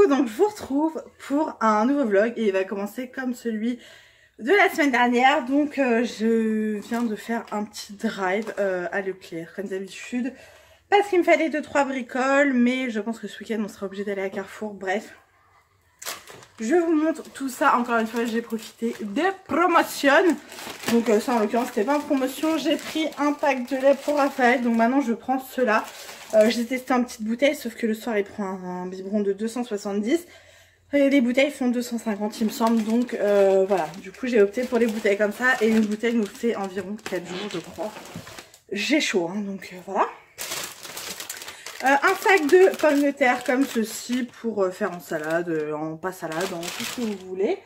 Coucou, donc je vous retrouve pour un nouveau vlog et il va commencer comme celui de la semaine dernière. Donc je viens de faire un petit drive à Leclerc comme d'habitude parce qu'il me fallait 2-3 bricoles, mais je pense que ce week-end on sera obligé d'aller à Carrefour. Bref, je vous montre tout ça. Encore une fois, j'ai profité des promotions. Donc ça en l'occurrence c'était pas en promotion. J'ai pris un pack de lait pour Raphaël, donc maintenant je prends cela. J'ai testé en petite bouteille, sauf que le soir il prend un biberon de 270 et les bouteilles font 250 il me semble, donc voilà, du coup j'ai opté pour les bouteilles comme ça et une bouteille nous fait environ 4 jours je crois. J'ai chaud hein, donc voilà. Un sac de pommes de terre comme ceci pour faire en salade, en pas salade, en tout ce que vous voulez.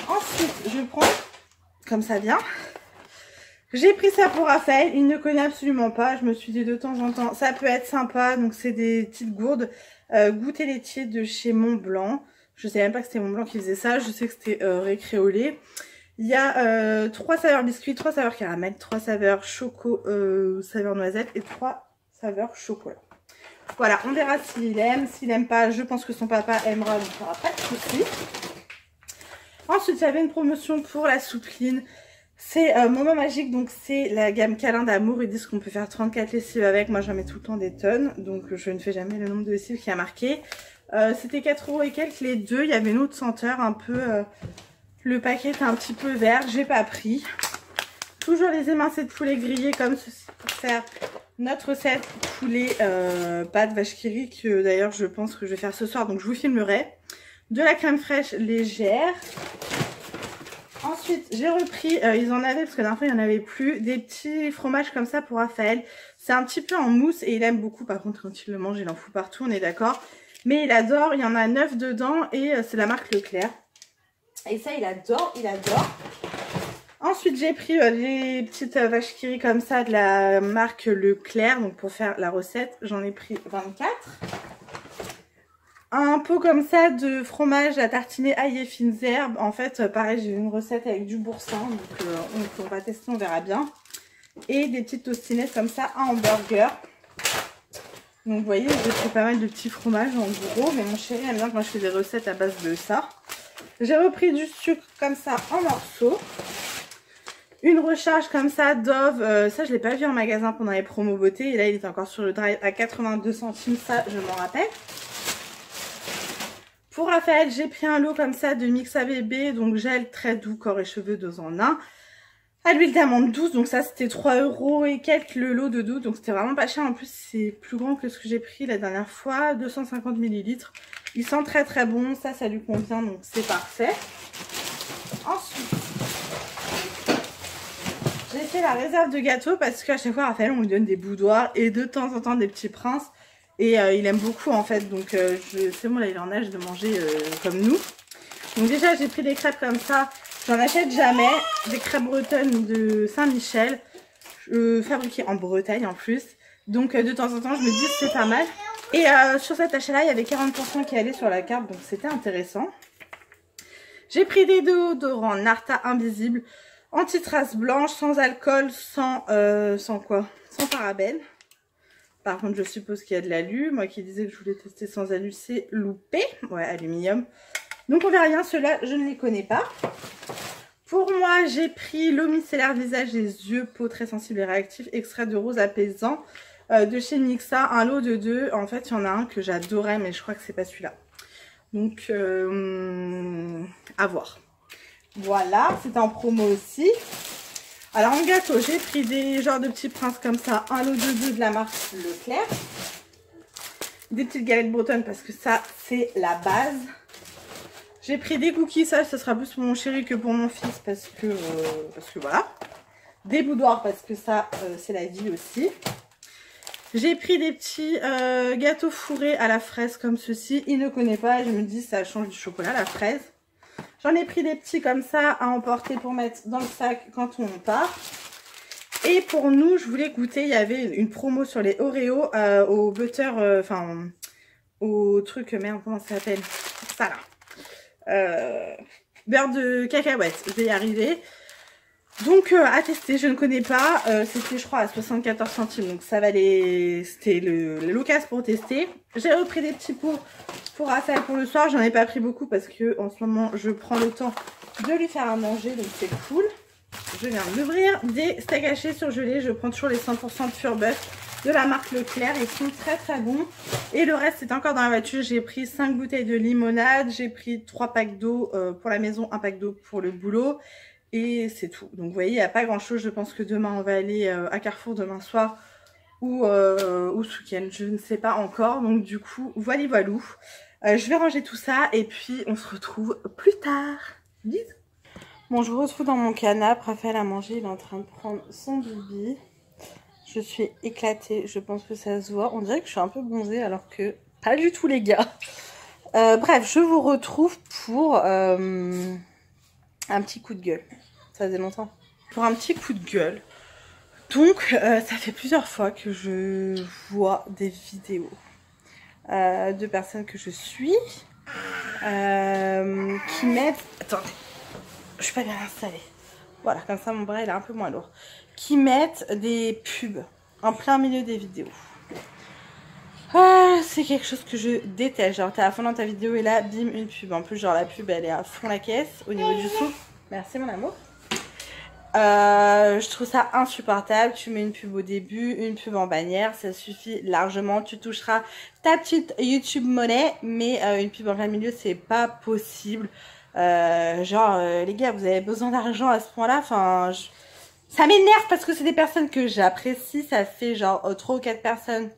Ensuite je prends, comme ça vient. J'ai pris ça pour Raphaël, il ne connaît absolument pas, je me suis dit de temps en temps, ça peut être sympa, donc c'est des petites gourdes, goûter laitier de chez Montblanc, je sais même pas que c'était Montblanc qui faisait ça, je sais que c'était récréolé. Il y a 3 saveurs biscuits, 3 saveurs caramel, 3 saveurs choco, saveur noisette et 3 saveurs chocolat. Voilà, on verra s'il aime pas, je pense que son papa aimera, donc il n'y aura pas de soucis. Ensuite, il y avait une promotion pour la soupline. C'est Moment Magique, donc c'est la gamme câlin d'amour. Ils disent qu'on peut faire 34 lessives avec. Moi j'en mets tout le temps des tonnes, donc je ne fais jamais le nombre de lessives qui a marqué. C'était 4 € et quelques les deux. Il y avait une autre senteur un peu, le paquet était un petit peu vert, j'ai pas pris. Toujours les émincés de poulet grillés comme ceci pour faire notre recette poulet pâte vache qui rit, que d'ailleurs je pense que je vais faire ce soir, donc je vous filmerai. De la crème fraîche légère. Ensuite, j'ai repris, ils en avaient, parce que la dernière fois, il n'y en avait plus, des petits fromages comme ça pour Raphaël. C'est un petit peu en mousse et il aime beaucoup. Par contre, quand il le mange, il en fout partout, on est d'accord. Mais il adore, il y en a 9 dedans et c'est la marque Leclerc. Et ça, il adore, il adore. Ensuite, j'ai pris des petites vaches qui rient comme ça de la marque Leclerc. Donc, pour faire la recette, j'en ai pris 24. Un pot comme ça de fromage à tartiner ail et fines herbes. En fait, pareil, j'ai une recette avec du boursin. Donc, on va tester, on verra bien. Et des petites tostinettes comme ça à hamburger. Donc, vous voyez, j'ai fait pas mal de petits fromages en gros. Mais mon chéri aime bien quand je fais des recettes à base de ça. J'ai repris du sucre comme ça en morceaux. Une recharge comme ça Dove. Ça, je l'ai pas vu en magasin pendant les promos beauté. Et là, il est encore sur le drive à 82 centimes. Ça, je m'en rappelle. Pour Raphaël, j'ai pris un lot comme ça de mix à bébé, donc gel très doux, corps et cheveux 2 en 1. À l'huile d'amande douce, donc ça c'était 3 € et quelques le lot de doux, donc c'était vraiment pas cher. En plus c'est plus grand que ce que j'ai pris la dernière fois, 250 ml. Il sent très très bon, ça lui convient, donc c'est parfait. Ensuite, j'ai fait la réserve de gâteaux parce qu'à chaque fois Raphaël on lui donne des boudoirs et de temps en temps des petits princes. Et il aime beaucoup en fait, donc c'est bon là il est en âge de manger comme nous. Donc déjà j'ai pris des crêpes comme ça, j'en achète jamais, des crêpes bretonnes de Saint-Michel, fabriquées en Bretagne en plus. Donc de temps en temps je me dis c'est pas mal. Et sur cet achat là il y avait 40% qui allaient sur la carte, donc c'était intéressant. J'ai pris des déodorants Narta Invisible, anti-trace blanche, sans alcool, sans quoi, sans parabènes. Par contre, je suppose qu'il y a de l'alu. Moi qui disais que je voulais tester sans alu, c'est loupé. Ouais, aluminium. Donc on verra rien. Ceux-là, je ne les connais pas. Pour moi, j'ai pris l'eau micellaire visage et yeux, peau très sensible et réactif, extrait de rose apaisant de chez Nixa. Un lot de 2. En fait, il y en a un que j'adorais, mais je crois que c'est pas celui-là. Donc, à voir. Voilà, c'était en promo aussi. Alors en gâteau, j'ai pris des genres de petits princes comme ça, un lot de 2 de la marque Leclerc. Des petites galettes bretonnes parce que ça, c'est la base. J'ai pris des cookies, ça sera plus pour mon chéri que pour mon fils parce que voilà. Des boudoirs parce que ça, c'est la vie aussi. J'ai pris des petits gâteaux fourrés à la fraise comme ceci. Il ne connaît pas, je me dis ça change du chocolat, la fraise. J'en ai pris des petits comme ça à emporter pour mettre dans le sac quand on part. Et pour nous, je voulais goûter, il y avait une promo sur les Oreos au butter, enfin au truc, merde, comment ça s'appelle? Ça là. Beurre de cacahuète, je vais y arriver. Donc à tester, je ne connais pas, c'était je crois à 74 centimes, donc ça valait, c'était l'occasion pour tester. J'ai repris des petits pots pour Raphaël pour le soir. J'en ai pas pris beaucoup parce que en ce moment je prends le temps de lui faire à manger, donc c'est cool. Je viens d'ouvrir des steaks hachés surgelés. Je prends toujours les 100% de Furbuff de la marque Leclerc. Ils sont très très bons. Et le reste c'est encore dans la voiture. J'ai pris 5 bouteilles de limonade. J'ai pris 3 packs d'eau pour la maison, 1 pack d'eau pour le boulot. Et c'est tout. Donc vous voyez, il n'y a pas grand chose. Je pense que demain on va aller à Carrefour demain soir. Ou ce week-end, je ne sais pas encore. Donc du coup, voilà voilou. Je vais ranger tout ça et puis on se retrouve plus tard. Bisous. Bon, je vous retrouve dans mon canapé. Raphaël a mangé, il est en train de prendre son bibi. Je suis éclatée, je pense que ça se voit. On dirait que je suis un peu bronzée alors que pas du tout les gars. Bref, je vous retrouve pour un petit coup de gueule. Ça faisait longtemps. Pour un petit coup de gueule. Donc, ça fait plusieurs fois que je vois des vidéos de personnes que je suis qui mettent... Attendez, je suis pas bien installée. Voilà, comme ça mon bras il est un peu moins lourd. Qui mettent des pubs en plein milieu des vidéos. Ah, c'est quelque chose que je déteste. Genre, t'es à fond dans ta vidéo et là, bim, une pub. En plus, genre, la pub elle est à fond la caisse au niveau du son. Merci mon amour. Je trouve ça insupportable. Tu mets une pub au début, une pub en bannière, ça suffit largement. Tu toucheras ta petite YouTube monnaie, mais une pub en plein milieu, c'est pas possible. Les gars, vous avez besoin d'argent à ce point-là. Enfin, ça m'énerve parce que c'est des personnes que j'apprécie. Ça fait genre 3 ou 4 personnes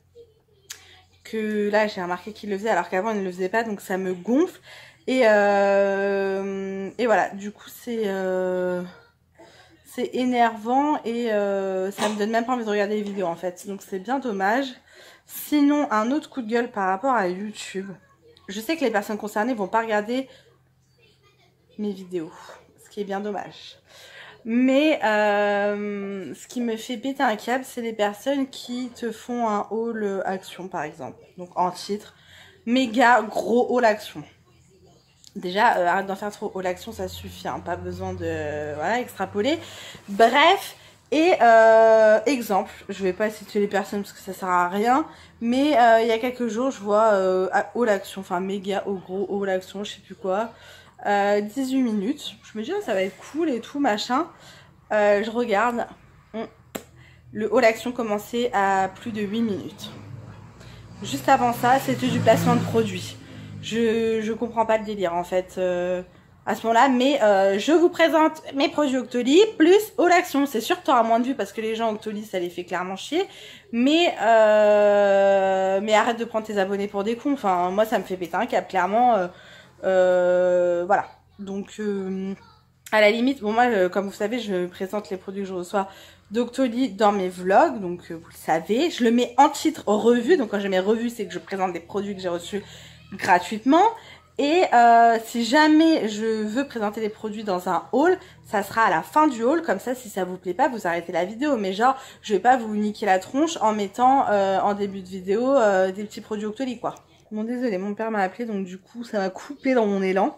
que là j'ai remarqué qu'ils le faisaient alors qu'avant ils ne le faisaient pas, donc ça me gonfle. Et voilà, du coup c'est énervant et ça me donne même pas envie de regarder les vidéos en fait. Donc c'est bien dommage. Sinon, un autre coup de gueule par rapport à YouTube. Je sais que les personnes concernées vont pas regarder mes vidéos, ce qui est bien dommage. Mais ce qui me fait péter un câble, c'est les personnes qui te font un haul action par exemple. Donc en titre, méga gros haul action. Déjà, arrête d'en faire trop. Haul action, ça suffit, hein, pas besoin de voilà, extrapoler. Bref, et exemple, je vais pas citer les personnes parce que ça sert à rien, mais il y a quelques jours, je vois haul action, enfin méga au gros haul action, je sais plus quoi, 18 minutes. Je me dis, oh, ça va être cool et tout, machin. Je regarde, le haul action commençait à plus de 8 minutes. Juste avant ça, c'était du placement de produits. Je comprends pas le délire en fait à ce moment-là, mais je vous présente mes produits Octoly plus haul action. C'est sûr que tu auras moins de vues parce que les gens Octoly ça les fait clairement chier, mais arrête de prendre tes abonnés pour des cons. Enfin, moi ça me fait péter un câble clairement. Voilà, donc à la limite, bon moi comme vous savez je présente les produits que je reçois d'Octoly dans mes vlogs, donc vous le savez, je le mets en titre revue. Donc quand je mets revue, c'est que je présente des produits que j'ai reçus gratuitement. Et si jamais je veux présenter des produits dans un haul, ça sera à la fin du haul. Comme ça, si ça vous plaît pas, vous arrêtez la vidéo. Mais genre, je vais pas vous niquer la tronche en mettant en début de vidéo des petits produits Octoly quoi. Bon désolé, mon père m'a appelé, donc du coup ça m'a coupé dans mon élan.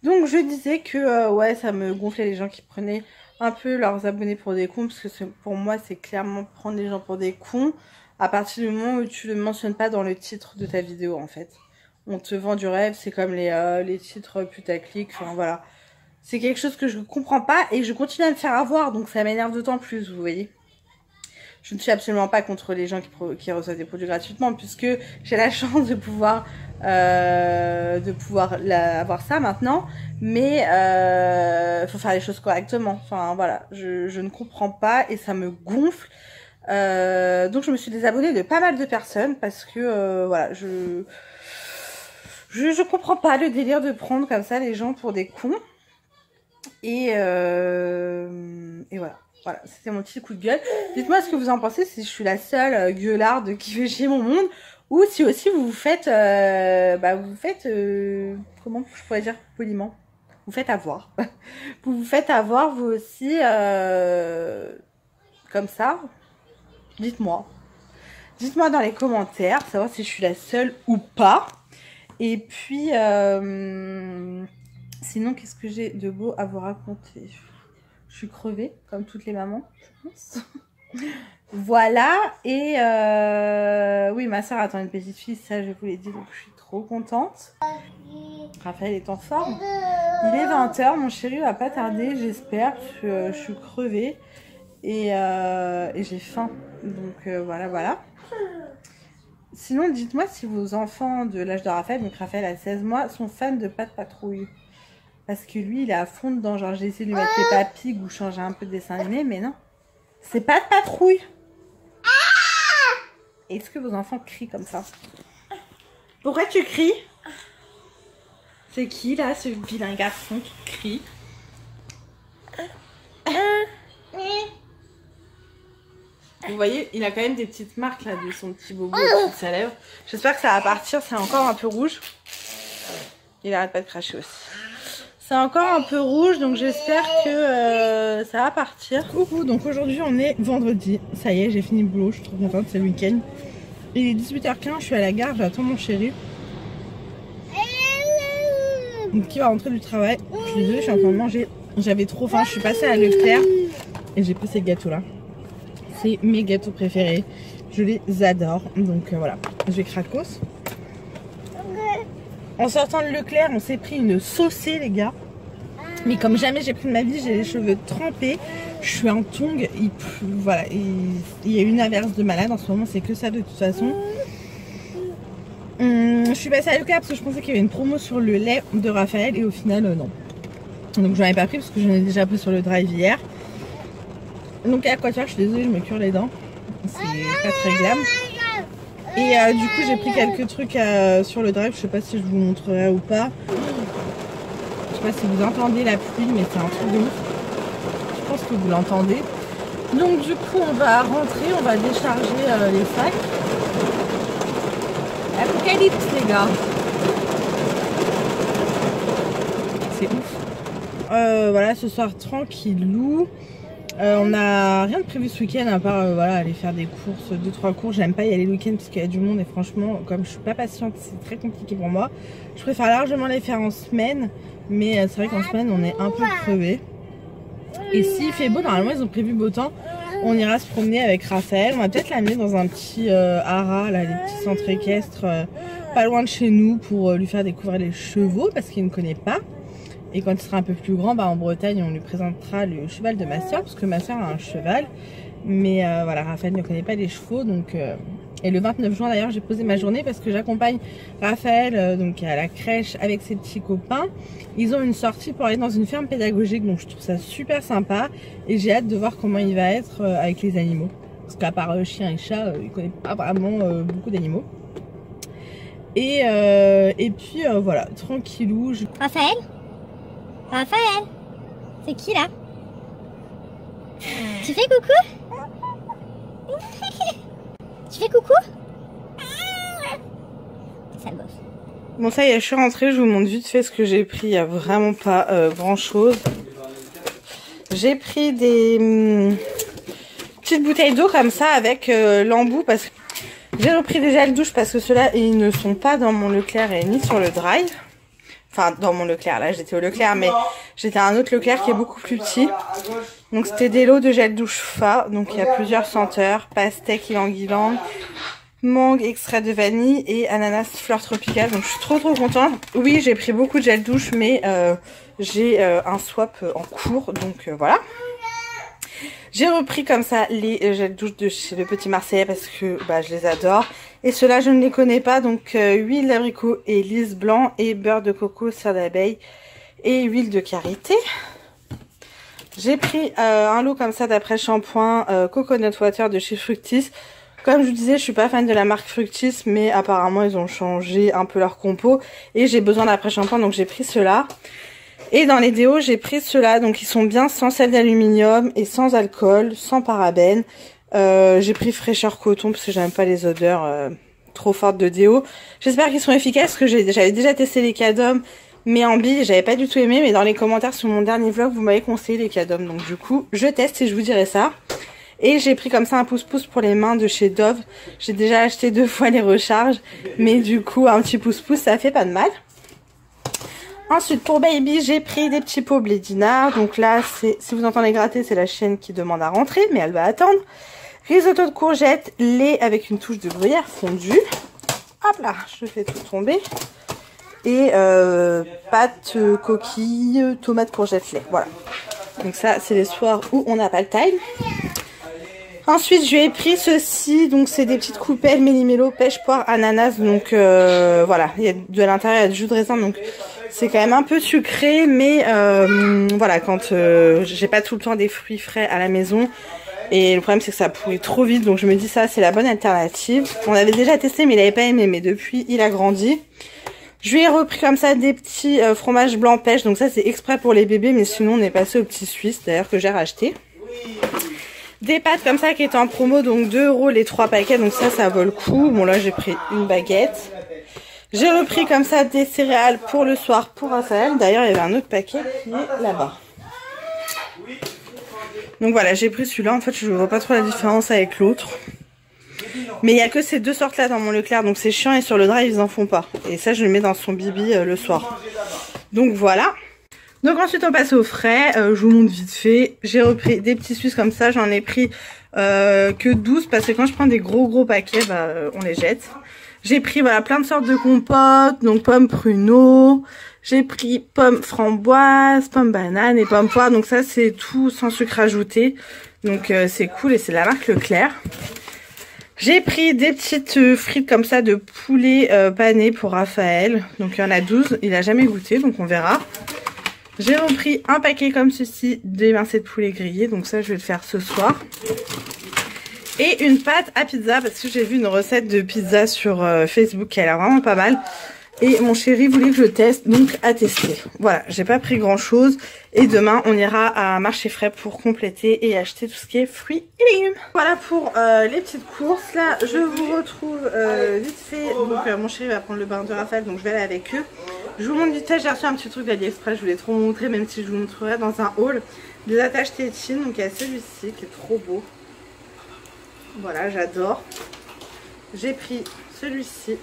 Donc je disais que ouais, ça me gonflait les gens qui prenaient un peu leurs abonnés pour des cons, parce que pour moi c'est clairement prendre les gens pour des cons à partir du moment où tu le mentionnes pas dans le titre de ta vidéo en fait. On te vend du rêve, c'est comme les titres putaclic, enfin voilà. C'est quelque chose que je ne comprends pas et je continue à me faire avoir, donc ça m'énerve d'autant plus, vous voyez. Je ne suis absolument pas contre les gens qui reçoivent des produits gratuitement, puisque j'ai la chance de pouvoir avoir ça maintenant. Mais faut faire les choses correctement. Enfin voilà, je ne comprends pas et ça me gonfle. Donc je me suis désabonnée de pas mal de personnes parce que voilà, je comprends pas le délire de prendre comme ça les gens pour des cons. Et voilà. Voilà, c'était mon petit coup de gueule. Dites-moi ce que vous en pensez, si je suis la seule gueularde qui fait chier mon monde, ou si aussi vous vous faites, comment je pourrais dire poliment, vous faites avoir. Vous vous faites avoir vous aussi, comme ça. Dites-moi. Dites-moi dans les commentaires, savoir si je suis la seule ou pas. Et puis, sinon, qu'est-ce que j'ai de beau à vous raconter ? Je suis crevée, comme toutes les mamans, je pense. Voilà, et oui, ma soeur attend une petite fille, ça je vous l'ai dit, donc je suis trop trop contente. Raphaël est en forme. Il est 20 h, mon chéri va pas tarder, j'espère. Je suis crevée et j'ai faim. Donc voilà. Sinon, dites-moi si vos enfants de l'âge de Raphaël, donc Raphaël a 16 mois, sont fans de Pat' Patrouille. Parce que lui, il est à fond dedans. Genre, j'ai essayé de lui mettre Peppa Pig ou changer un peu de dessin animé, mais non. C'est Pat' Patrouille. Est-ce que vos enfants crient comme ça? Pourquoi tu cries? C'est qui là, ce vilain garçon qui crie? Vous voyez, il a quand même des petites marques là de son petit bobo au-dessus de sa lèvre. J'espère que ça va partir, c'est encore un peu rouge. Il arrête pas de cracher aussi. C'est encore un peu rouge, donc j'espère que ça va partir. Coucou, donc aujourd'hui on est vendredi. Ça y est, j'ai fini le boulot, je suis trop contente, c'est le week-end. Il est 18 h 15, je suis à la gare, j'attends mon chéri. Donc qui va rentrer du travail. Je suis désolée, je suis en train de manger. J'avais trop faim, je suis passée à Leclerc et j'ai pris ces gâteaux là. C'est mes gâteaux préférés. Je les adore. Donc voilà, je vais cracos. En sortant de Leclerc, on s'est pris une saucée les gars. Mais comme jamais j'ai pris de ma vie, j'ai les cheveux trempés. Je suis en tongs. Voilà, il y a une averse de malade en ce moment, c'est que ça de toute façon. Je suis passée à Leclerc parce que je pensais qu'il y avait une promo sur le lait de Raphaël et au final non. Donc j'en ai pas pris parce que j'en ai déjà pris sur le drive hier. Donc à quoi faire, je suis désolée, je me cure les dents. C'est pas très glam. Et du coup j'ai pris quelques trucs sur le drive, je sais pas si je vous montrerai ou pas. Je sais pas si vous entendez la pluie, mais c'est un truc de ouf. Je pense que vous l'entendez. Donc du coup on va rentrer, on va décharger les sacs. Apocalypse les gars. C'est ouf. Voilà, ce soir tranquillou. On n'a rien de prévu ce week-end à part voilà, aller faire des courses, 2-3 courses. J'aime pas y aller le week-end parce qu'il y a du monde et franchement comme je suis pas patiente c'est très compliqué pour moi. Je préfère largement les faire en semaine, mais c'est vrai qu'en semaine on est un peu crevé. Et s'il fait beau, normalement ils ont prévu beau temps, on ira se promener avec Raphaël. On va peut-être l'amener dans un petit haras, là, les petits centres équestres pas loin de chez nous pour lui faire découvrir les chevaux parce qu'il ne connaît pas. Et quand il sera un peu plus grand, bah, en Bretagne, on lui présentera le cheval de ma soeur, parce que ma soeur a un cheval. Mais voilà, Raphaël ne connaît pas les chevaux. Donc, et le 29 juin, d'ailleurs, j'ai posé ma journée parce que j'accompagne Raphaël donc à la crèche avec ses petits copains. Ils ont une sortie pour aller dans une ferme pédagogique, donc je trouve ça super sympa. Et j'ai hâte de voir comment il va être avec les animaux. Parce qu'à part chien et chat, il ne connaît pas vraiment beaucoup d'animaux. Et puis voilà, tranquillou. Raphaël ? Raphaël, c'est qui là? Tu fais coucou? Tu fais coucou? Sale gosse. Bon ça y est, je suis rentrée, je vous montre vite fait ce que j'ai pris, il n'y a vraiment pas grand chose. J'ai pris des petites bouteilles d'eau comme ça avec l'embout parce que j'ai repris des gels douche parce que ceux-là ils ne sont pas dans mon Leclerc et ni sur le drive. Enfin, dans mon Leclerc, là, j'étais au Leclerc, mais j'étais à un autre Leclerc qui est beaucoup plus petit. Donc, c'était des lots de gel douche Fa. Donc, il y a plusieurs senteurs. Pastèque, ylang-ylang, mangue, extrait de vanille et ananas fleur tropicale. Donc, je suis trop contente. Oui, j'ai pris beaucoup de gel douche, mais j'ai un swap en cours. Donc, voilà. J'ai repris comme ça les gels douche de chez Le Petit Marseillais parce que bah, je les adore. Et ceux-là, je ne les connais pas. Donc, huile d'abricot et lys blanc et beurre de coco, cire d'abeille et huile de karité. J'ai pris un lot comme ça d'après-shampoing Coconut Water de chez Fructis. Comme je vous disais, je suis pas fan de la marque Fructis, mais apparemment, ils ont changé un peu leur compo. Et j'ai besoin d'après-shampoing, donc j'ai pris ceux-là. Et dans les déos, j'ai pris ceux-là, donc ils sont bien sans sel d'aluminium et sans alcool, sans parabènes. J'ai pris fraîcheur coton parce que j'aime pas les odeurs trop fortes de déo. J'espère qu'ils sont efficaces parce que j'avais déjà testé les Cadom, mais en bille, j'avais pas du tout aimé. Mais dans les commentaires sur mon dernier vlog, vous m'avez conseillé les Cadom, donc du coup, je teste et je vous dirai ça. Et j'ai pris comme ça un pouce-pouce pour les mains de chez Dove. J'ai déjà acheté 2 fois les recharges, mais du coup, un petit pouce-pouce, ça fait pas de mal. Ensuite, pour Baby, j'ai pris des petits pots Blédina. Donc là, si vous entendez gratter, c'est la chienne qui demande à rentrer, mais elle va attendre. Risotto de courgettes, lait avec une touche de gruyère fondue. hop là, je fais tout tomber. Et pâtes, coquilles, tomates, courgettes, lait. Voilà. Donc ça, c'est les soirs où on n'a pas le time. Ensuite, je lui ai pris ceci. Donc c'est des petites coupelles méli-mélo, pêche, poire, ananas. Donc voilà, il y a de l'intérieur, il y a du jus de raisin. Donc c'est quand même un peu sucré. Mais voilà, quand j'ai pas tout le temps des fruits frais à la maison. Et le problème, c'est que ça pourrit trop vite. Donc je me dis ça, c'est la bonne alternative. On avait déjà testé, mais il avait pas aimé. Mais depuis, il a grandi. Je lui ai repris comme ça des petits fromages blancs pêche. Donc ça, c'est exprès pour les bébés. Mais sinon, on est passé au petit suisse, d'ailleurs, que j'ai racheté. Des pâtes comme ça qui étaient en promo. Donc 2 € les 3 paquets. Donc ça vaut le coup. Bon, là, j'ai pris une baguette. J'ai repris comme ça des céréales pour le soir pour Raphaël. D'ailleurs, il y avait un autre paquet qui est là-bas. Donc voilà, j'ai pris celui-là. En fait, je ne vois pas trop la différence avec l'autre. Mais il n'y a que ces 2 sortes-là dans mon Leclerc. Donc c'est chiant et sur le drive, ils en font pas. Et ça, je le mets dans son bibi le soir. Donc voilà. Donc ensuite, on passe au frais. Je vous montre vite fait. J'ai repris des petits Suisses comme ça. J'en ai pris que 12 parce que quand je prends des gros paquets, bah, on les jette. J'ai pris voilà, plein de sortes de compotes. Donc pommes pruneaux. J'ai pris pommes framboises, pommes bananes et pommes poires. Donc ça, c'est tout sans sucre ajouté. Donc c'est cool et c'est la marque Leclerc. J'ai pris des petites frites comme ça de poulet pané pour Raphaël. Donc il y en a 12, il n'a jamais goûté, donc on verra. J'ai repris un paquet comme ceci d'émincés de poulet grillé, donc ça je vais le faire ce soir. Et une pâte à pizza parce que j'ai vu une recette de pizza sur Facebook qui a l'air vraiment pas mal. Et mon chéri voulait que je teste, donc à tester. Voilà, j'ai pas pris grand chose. Et demain, on ira à Marché Frais pour compléter et acheter tout ce qui est fruits et légumes. Voilà pour les petites courses. Là, je vous retrouve vite fait. Donc, mon chéri va prendre le bain de Raphaël, donc je vais aller avec eux. Je vous montre vite fait, j'ai reçu un petit truc d'AliExpress. Je voulais trop vous montrer, même si je vous montrerai dans un haul. Des attaches tétines. Donc, il y a celui-ci qui est trop beau. Voilà, j'adore. J'ai pris celui-ci.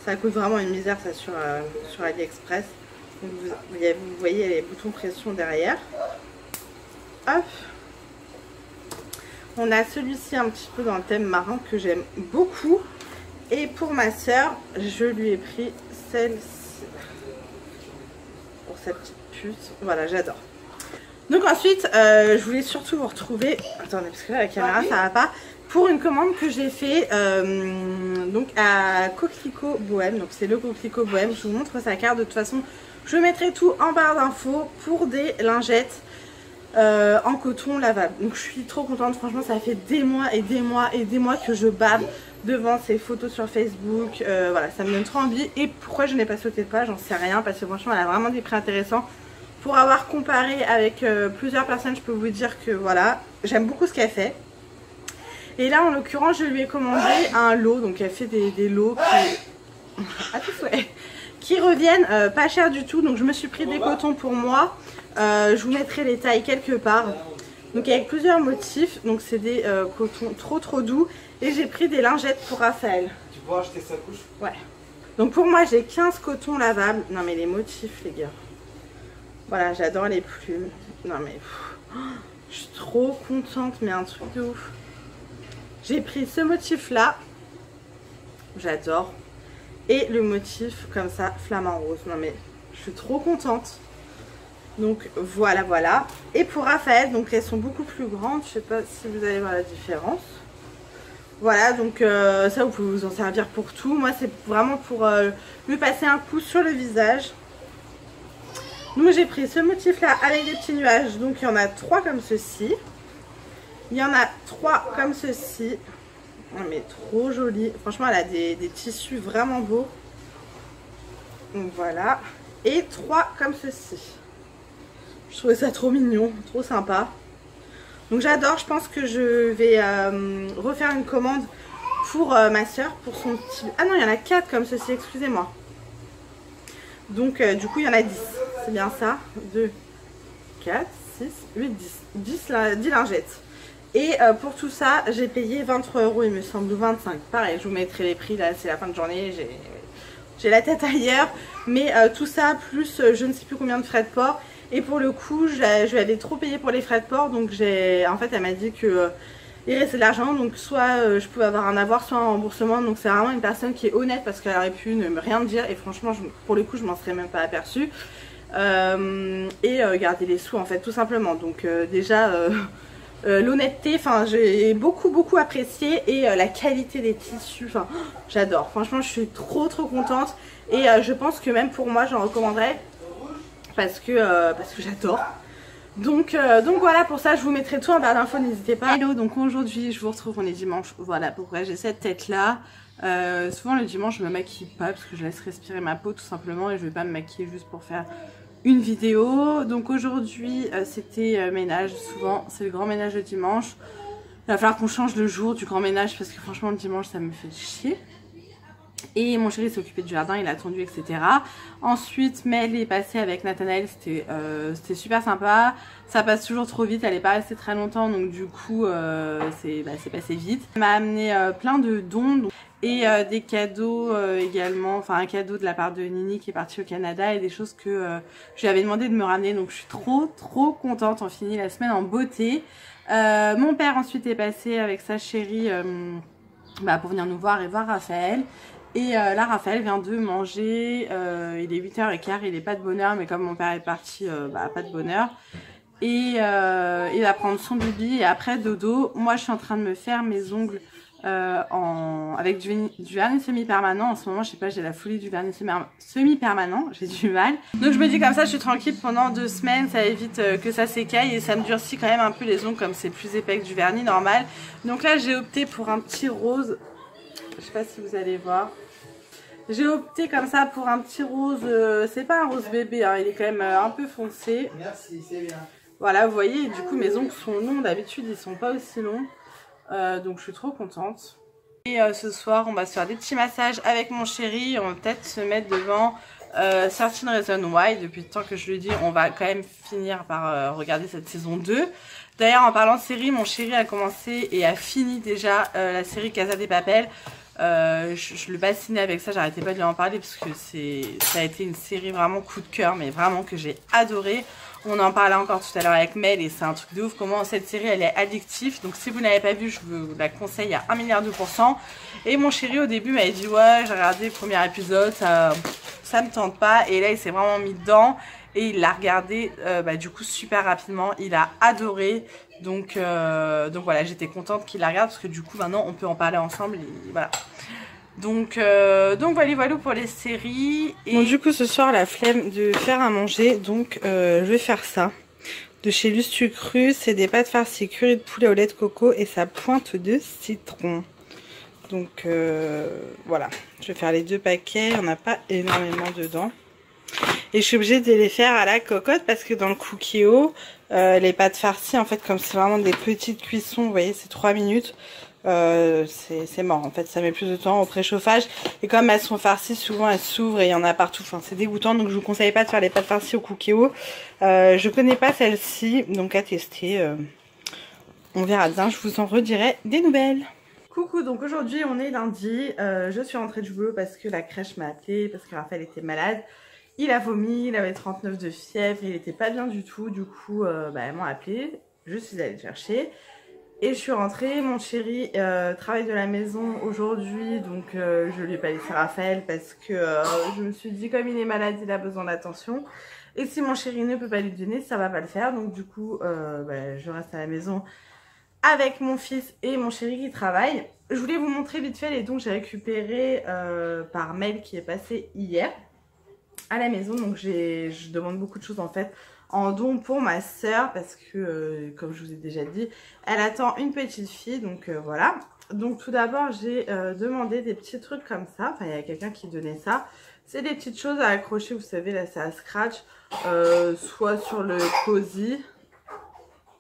Ça coûte vraiment une misère ça sur AliExpress. Donc vous voyez les boutons pression derrière. Hop. On a celui-ci un petit peu dans le thème marin que j'aime beaucoup. Et pour ma soeur, je lui ai pris celle-ci. Pour sa petite puce. Voilà, j'adore. Donc ensuite, je voulais surtout vous retrouver. Attendez, parce que là la caméra ça va pas. Pour une commande que j'ai fait donc à Coquelicot Bohème. Donc c'est le Coquelicot Bohème. Je vous montre sa carte. De toute façon, je mettrai tout en barre d'infos pour des lingettes en coton lavable. Donc je suis trop contente. Franchement, ça fait des mois et des mois et des mois que je bave devant ces photos sur Facebook. Voilà, ça me donne trop envie. Et pourquoi je n'ai pas sauté le pas, j'en sais rien. Parce que franchement, elle a vraiment des prix intéressants. Pour avoir comparé avec plusieurs personnes, je peux vous dire que voilà, j'aime beaucoup ce qu'elle fait. Et là, en l'occurrence, je lui ai commandé un lot. Donc, elle fait des lots qui reviennent pas cher du tout. Donc, je me suis pris des cotons pour moi. Je vous mettrai les tailles quelque part. Donc, avec plusieurs motifs. Donc, c'est des cotons trop doux. Et j'ai pris des lingettes pour Raphaël. Tu pourras acheter sa couche? Ouais. Donc, pour moi, j'ai 15 cotons lavables. Non, mais les motifs, les gars. Voilà, j'adore les plumes. Non, mais je suis trop contente. Mais un truc de ouf. J'ai pris ce motif là, j'adore, et le motif comme ça, flamant rose. Non mais je suis trop contente. Donc voilà. Et pour Raphaël, donc elles sont beaucoup plus grandes, je sais pas si vous allez voir la différence. Voilà, donc ça vous pouvez vous en servir pour tout. Moi c'est vraiment pour lui passer un coup sur le visage. Donc j'ai pris ce motif là avec des petits nuages, donc il y en a 3 comme ceci. Il y en a 3 comme ceci. Oh, mais trop joli. Franchement, elle a des tissus vraiment beaux. Donc voilà. Et 3 comme ceci. Je trouvais ça trop mignon, trop sympa. Donc j'adore. Je pense que je vais refaire une commande pour ma soeur, pour son petit... Ah non, il y en a 4 comme ceci, excusez-moi. Donc du coup, il y en a 10. C'est bien ça. 2, 4, 6, 8, 10. 10 lingettes. Et pour tout ça, j'ai payé 23 €, il me semble, ou 25. Pareil, je vous mettrai les prix, là, c'est la fin de journée, j'ai la tête ailleurs. Mais tout ça, plus je ne sais plus combien de frais de port. Et pour le coup, je lui avais trop payé pour les frais de port. Donc, en fait, elle m'a dit que il restait de l'argent, donc soit je pouvais avoir un avoir, soit un remboursement. Donc c'est vraiment une personne qui est honnête parce qu'elle aurait pu ne rien me dire et franchement pour le coup je m'en serais même pas aperçue. Garder les sous en fait tout simplement. Donc déjà l'honnêteté, enfin j'ai beaucoup apprécié et la qualité des tissus, enfin j'adore. Franchement je suis trop contente et je pense que même pour moi j'en recommanderais parce que j'adore. Donc voilà, pour ça je vous mettrai tout en barre d'infos, n'hésitez pas. Hello, donc aujourd'hui je vous retrouve, on est dimanche, voilà pourquoi j'ai cette tête là. Souvent le dimanche je me maquille pas parce que je laisse respirer ma peau tout simplement et je vais pas me maquiller juste pour faire une vidéo. Donc aujourd'hui c'était ménage, souvent c'est le grand ménage le dimanche. Il va falloir qu'on change le jour du grand ménage parce que franchement le dimanche ça me fait chier. Et mon chéri s'est occupé du jardin, il a tendu, etc. Ensuite, Mel est passée avec Nathanaël, c'était super sympa. Ça passe toujours trop vite, elle n'est pas restée très longtemps, donc du coup, c'est passé vite. Elle m'a amené plein de dons et des cadeaux également. Enfin, un cadeau de la part de Nini qui est partie au Canada et des choses que je lui avais demandé de me ramener. Donc je suis trop contente, on finit la semaine en beauté. Mon père ensuite est passé avec sa chérie pour venir nous voir et voir Raphaël. Et là Raphaël vient de manger, il est 8h15, il n'est pas de bonne heure mais comme mon père est parti, pas de bonne heure. Et il va prendre son bibi et après dodo. Moi je suis en train de me faire mes ongles avec du vernis semi-permanent. En ce moment je sais pas, j'ai la folie du vernis semi-permanent, j'ai du mal. Donc je me dis comme ça je suis tranquille pendant 2 semaines, ça évite que ça s'écaille et ça me durcit quand même un peu les ongles comme c'est plus épais que du vernis normal. Donc là j'ai opté pour un petit rose. Je sais pas si vous allez voir. J'ai opté comme ça pour un petit rose. C'est pas un rose bébé, hein, il est quand même un peu foncé. Merci, c'est bien. Voilà, vous voyez, du coup mes ongles sont longs. D'habitude ils sont pas aussi longs. Donc je suis trop contente. Et ce soir on va se faire des petits massages avec mon chéri. On va peut-être se mettre devant Certain Reason Why. Depuis le temps que je le dis, on va quand même finir par regarder cette saison 2. D'ailleurs en parlant de série, mon chéri a commencé et a fini déjà la série Casa de Papel. Je le bassinais avec ça, j'arrêtais pas de lui en parler parce que ça a été une série vraiment coup de cœur, mais vraiment que j'ai adoré. On en parlait encore tout à l'heure avec Mel et c'est un truc de ouf comment cette série elle est addictive. Donc si vous n'avez pas vu, je vous la conseille à 1 milliard de %. Et mon chéri au début m'avait dit ouais j'ai regardé le premier épisode, ça me tente pas. Et là il s'est vraiment mis dedans et il l'a regardé du coup super rapidement, il a adoré. Donc voilà, j'étais contente qu'il la regarde parce que du coup maintenant on peut en parler ensemble et voilà. Donc voilà pour les séries. Et bon, du coup ce soir la flemme de faire à manger, donc je vais faire ça. De chez Lustu Cru, c'est des pâtes farcies curry de poulet au lait de coco et sa pointe de citron. Donc voilà, je vais faire les 2 paquets, il n'y en a pas énormément dedans. Et je suis obligée de les faire à la cocotte parce que dans le Cookeo, les pâtes farcies, en fait, comme c'est vraiment des petites cuissons, vous voyez, c'est 3 minutes, c'est mort. En fait, ça met plus de temps au préchauffage. Et comme elles sont farcies, souvent elles s'ouvrent et il y en a partout. Enfin, c'est dégoûtant, donc je vous conseille pas de faire les pâtes farcies au Cookeo. Je connais pas celle-ci, donc à tester. On verra bien, je vous en redirai des nouvelles. Coucou, donc aujourd'hui on est lundi. Je suis rentrée du boulot parce que la crèche m'a appelée, parce que Raphaël était malade. Il a vomi, il avait 39 de fièvre, il était pas bien du tout, du coup elles m'ont appelé, je suis allée le chercher et je suis rentrée. Mon chéri travaille de la maison aujourd'hui, donc je lui ai pas laissé Raphaël parce que je me suis dit comme il est malade il a besoin d'attention et si mon chéri ne peut pas lui donner ça va pas le faire, donc du coup je reste à la maison avec mon fils et mon chéri qui travaille. Je voulais vous montrer vite fait les dons que j'ai récupérés par mail qui est passé hier à la maison. Donc je demande beaucoup de choses en fait en don pour ma soeur parce que comme je vous ai déjà dit elle attend une petite fille, donc voilà. Donc tout d'abord j'ai demandé des petits trucs comme ça, enfin il y a quelqu'un qui donnait ça. C'est des petites choses à accrocher, vous savez là c'est à scratch, soit sur le cosy,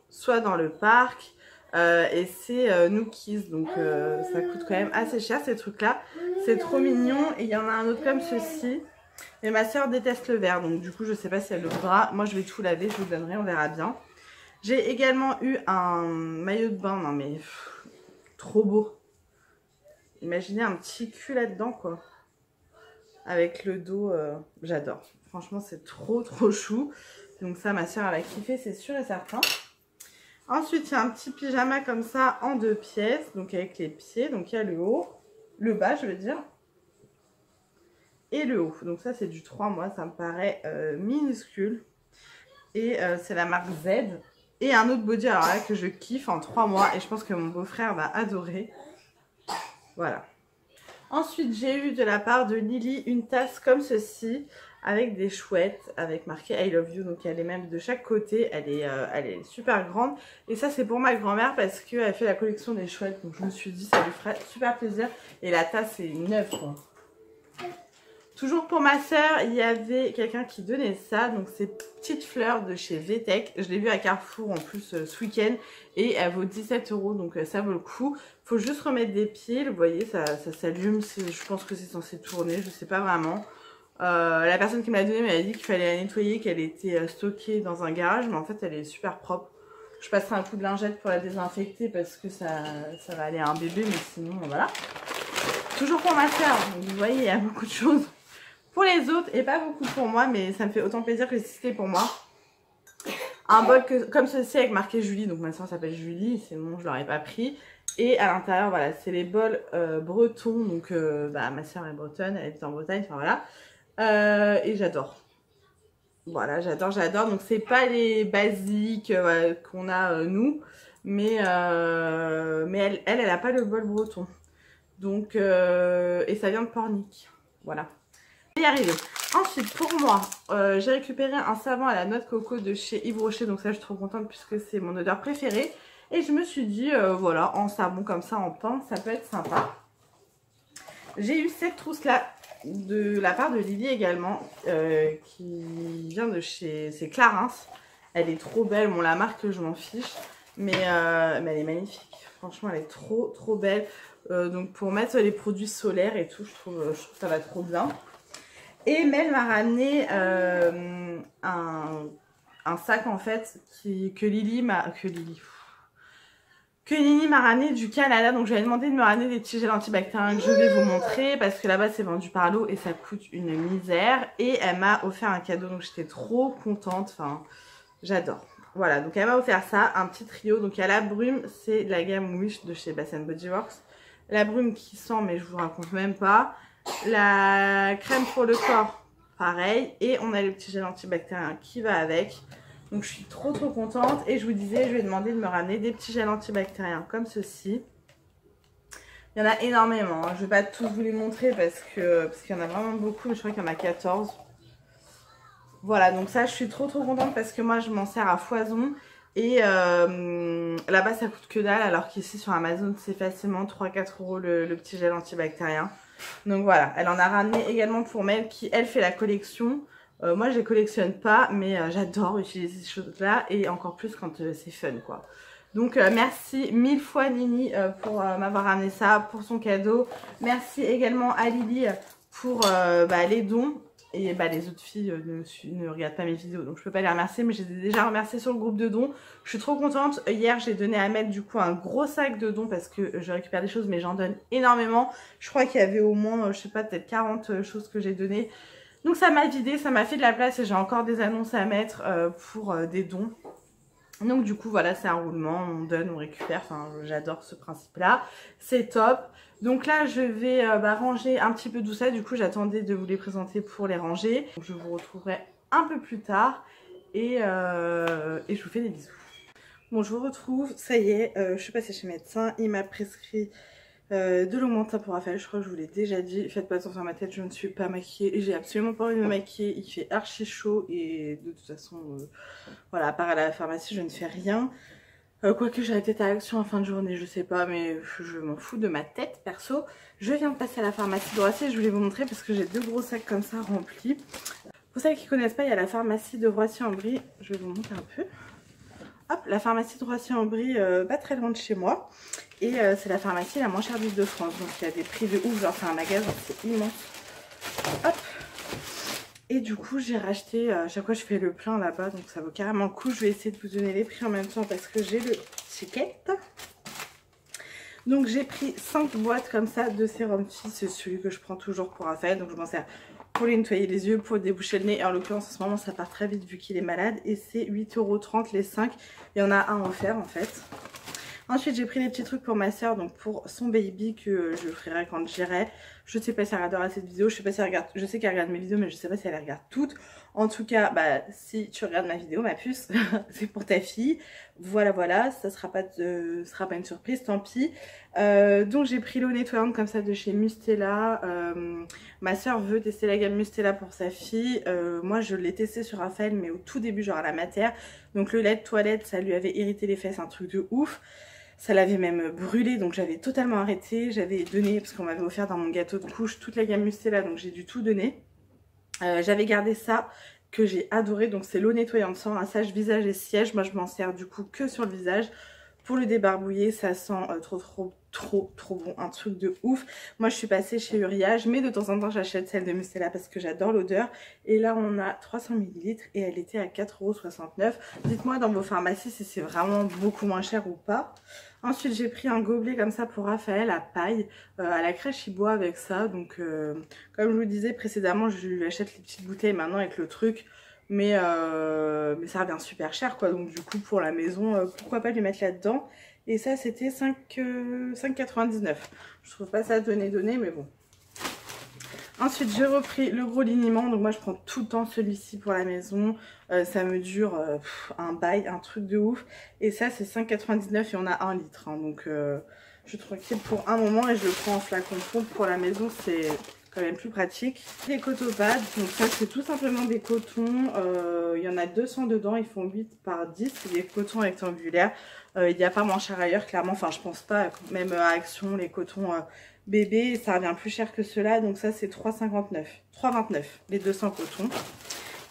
soit dans le parc. Et c'est Nookies, donc ça coûte quand même assez cher ces trucs là, c'est trop mignon. Et il y en a un autre comme ceci, mais ma soeur déteste le vert, donc du coup je sais pas si elle le voudra. Moi je vais tout laver, je vous le donnerai, on verra bien. J'ai également eu un maillot de bain, non mais trop beau. Imaginez un petit cul là-dedans quoi, avec le dos, j'adore. Franchement c'est trop chou, donc ça ma soeur elle a kiffé, c'est sûr et certain. Ensuite, il y a un petit pyjama comme ça en 2 pièces, donc avec les pieds. Donc il y a le haut, le bas je veux dire, et le haut. Donc ça c'est du 3 mois, ça me paraît minuscule. Et c'est la marque Z. Et un autre body alors là que je kiffe en 3 mois et je pense que mon beau-frère va adorer. Voilà. Ensuite, j'ai eu de la part de Lily une tasse comme ceci, avec des chouettes, avec marqué I love you. Donc elle est même de chaque côté, elle est super grande. Et ça c'est pour ma grand-mère parce qu'elle fait la collection des chouettes. Donc je me suis dit ça lui ferait super plaisir. Et la tasse est neuve quoi. Toujours pour ma soeur, il y avait quelqu'un qui donnait ça, donc ces petites fleurs de chez VTech. Je l'ai vu à Carrefour en plus ce week-end et elle vaut 17 €, donc ça vaut le coup. Faut juste remettre des pieds, vous voyez, ça s'allume, je pense que c'est censé tourner, je sais pas vraiment. La personne qui me l'a donnée m'avait dit qu'il fallait la nettoyer, qu'elle était stockée dans un garage, mais en fait elle est super propre. Je passerai un coup de lingette pour la désinfecter parce que ça va aller à un bébé, mais sinon voilà. Toujours pour ma soeur, vous voyez, il y a beaucoup de choses. Pour les autres, et pas beaucoup pour moi, mais ça me fait autant plaisir que si c'était pour moi. Un bol comme ceci avec marqué Julie, donc ma soeur s'appelle Julie, sinon je l'aurais pas pris. Et à l'intérieur, voilà, c'est les bols bretons, donc ma soeur est bretonne, elle est en Bretagne, enfin voilà. Et j'adore. Voilà, j'adore. Donc c'est pas les basiques qu'on a nous, mais elle a pas le bol breton. Donc, et ça vient de Pornic, voilà. Y arriver. Ensuite pour moi j'ai récupéré un savon à la noix de coco de chez Yves Rocher, donc ça je suis trop contente puisque c'est mon odeur préférée et je me suis dit voilà, en savon comme ça en pain ça peut être sympa. J'ai eu cette trousse là de la part de Lily également qui vient de chez Clarins. Elle est trop belle, bon la marque je m'en fiche mais elle est magnifique, franchement elle est trop belle. Donc pour mettre les produits solaires et tout je trouve que ça va trop bien. Et Mel m'a ramené un sac en fait que Lily m'a ramené du Canada. Donc je lui ai demandé de me ramener des petits gels antibactériens que je vais vous montrer parce que là-bas c'est vendu par lot et ça coûte une misère. Et elle m'a offert un cadeau donc j'étais trop contente, enfin j'adore. Voilà, donc elle m'a offert ça, un petit trio. Donc il y a la brume, c'est de la gamme Wish de chez Bath & Body Works. La brume qui sent, mais je vous raconte même pas. La crème pour le corps, pareil. Et on a le petit gel antibactérien qui va avec. Donc je suis trop contente. Et je vous disais, je lui ai demandé de me ramener des petits gels antibactériens comme ceci. Il y en a énormément. Je ne vais pas tous vous les montrer parce qu'il y en a vraiment beaucoup. Mais je crois qu'il y en a 14. Voilà, donc ça je suis trop contente parce que moi je m'en sers à foison. Et là-bas ça coûte que dalle, alors qu'ici sur Amazon c'est facilement 3-4 € le petit gel antibactérien. Donc voilà, elle en a ramené également pour Mel qui elle fait la collection. Moi je les collectionne pas mais j'adore utiliser ces choses là et encore plus quand c'est fun quoi. Donc merci 1000 fois Nini pour m'avoir ramené ça, pour son cadeau. Merci également à Lily pour les dons. Et les autres filles ne regardent pas mes vidéos donc je peux pas les remercier, mais je les ai déjà remerciées sur le groupe de dons. Je suis trop contente. Hier j'ai donné à Mel du coup un gros sac de dons parce que je récupère des choses mais j'en donne énormément. Je crois qu'il y avait au moins je sais pas, peut-être 40 choses que j'ai données. Donc ça m'a vidé, ça m'a fait de la place et j'ai encore des annonces à mettre pour des dons. Donc du coup voilà, c'est un roulement, on donne, on récupère, enfin j'adore ce principe là, c'est top. Donc là je vais ranger un petit peu tout ça, du coup j'attendais de vous les présenter pour les ranger. Donc, je vous retrouverai un peu plus tard et je vous fais des bisous. Bon je vous retrouve, ça y est, je suis passée chez le médecin, il m'a prescrit de l'Augmentin pour Raphaël, je crois que je vous l'ai déjà dit. Faites pas attention à ma tête, je ne suis pas maquillée, j'ai absolument pas envie de me maquiller, il fait archi chaud et de toute façon voilà, à part à la pharmacie je ne fais rien. Quoique j'aurais peut-être à Action en fin de journée, je sais pas, mais je m'en fous de ma tête perso. Je viens de passer à la pharmacie de Roissy, je voulais vous montrer parce que j'ai 2 gros sacs comme ça remplis. Pour celles qui ne connaissent pas, il y a la pharmacie de Roissy-en-Brie, je vais vous montrer un peu. Hop, la pharmacie de Roissy-en-Brie, pas très loin de chez moi. Et c'est la pharmacie la moins chère d'Île de France. Donc il y a des prix de ouf, genre c'est un magasin, c'est immense. Hop. Et du coup j'ai racheté, à chaque fois je fais le plein là-bas, donc ça vaut carrément le coup. Je vais essayer de vous donner les prix en même temps parce que j'ai le ticket. Donc j'ai pris 5 boîtes comme ça de sérum Fille, c'est celui que je prends toujours pour Raphaël. Donc je m'en sers pour lui nettoyer les yeux, pour déboucher le nez. Et en l'occurrence, en ce moment, ça part très vite vu qu'il est malade. Et c'est 8,30 € les 5. Il y en a un offert en fait. Ensuite, j'ai pris des petits trucs pour ma soeur, donc pour son baby que je ferai quand j'irai. Je sais pas si elle regardera cette vidéo, je sais pas si elle regarde, je sais qu'elle regarde mes vidéos, mais je sais pas si elle les regarde toutes. En tout cas, bah si tu regardes ma vidéo, ma puce, c'est pour ta fille. Voilà, voilà, ça sera pas une surprise, tant pis. Donc j'ai pris l'eau nettoyante comme ça de chez Mustela. Ma soeur veut tester la gamme Mustela pour sa fille. Moi, je l'ai testé sur Raphaël, mais au tout début, genre à la matière. Donc le lait de toilette, ça lui avait irrité les fesses, un truc de ouf. Ça l'avait même brûlé, donc j'avais totalement arrêté. J'avais donné, parce qu'on m'avait offert dans mon gâteau de couche toute la gamme Mustela, donc j'ai dû tout donner. J'avais gardé ça, que j'ai adoré, donc c'est l'eau nettoyante sans rinçage visage et siège. Moi je m'en sers du coup que sur le visage. Pour le débarbouiller, ça sent trop bon, un truc de ouf. Moi je suis passée chez Uriage, mais de temps en temps j'achète celle de Mustela parce que j'adore l'odeur. Et là on a 300 ml et elle était à 4,69 €. Dites-moi dans vos pharmacies si c'est vraiment beaucoup moins cher ou pas. Ensuite j'ai pris un gobelet comme ça pour Raphaël à paille. À la crèche il boit avec ça. Donc comme je vous disais précédemment, je lui achète les petites bouteilles maintenant avec le truc. Mais ça revient super cher quoi. Donc du coup pour la maison, pourquoi pas lui mettre là-dedans. Et ça c'était 5,99 €. Je trouve pas ça donné mais bon. Ensuite j'ai repris le gros liniment. Donc moi je prends tout le temps celui-ci pour la maison. Ça me dure un bail, un truc de ouf. Et ça c'est 5,99 € et on a 1 litre. Hein. Donc je suis tranquille pour un moment et je le prends en flacon fond pour la maison. C'est quand même plus pratique. Les cotopads, donc ça c'est tout simplement des cotons. Il y en a 200 dedans, ils font 8 par 10. C'est des cotons rectangulaires. Il n'y a pas moins cher ailleurs, clairement. Enfin, je pense pas, même à Action, les cotons bébé, ça revient plus cher que cela. Donc ça c'est 3,59 €, les 200 cotons.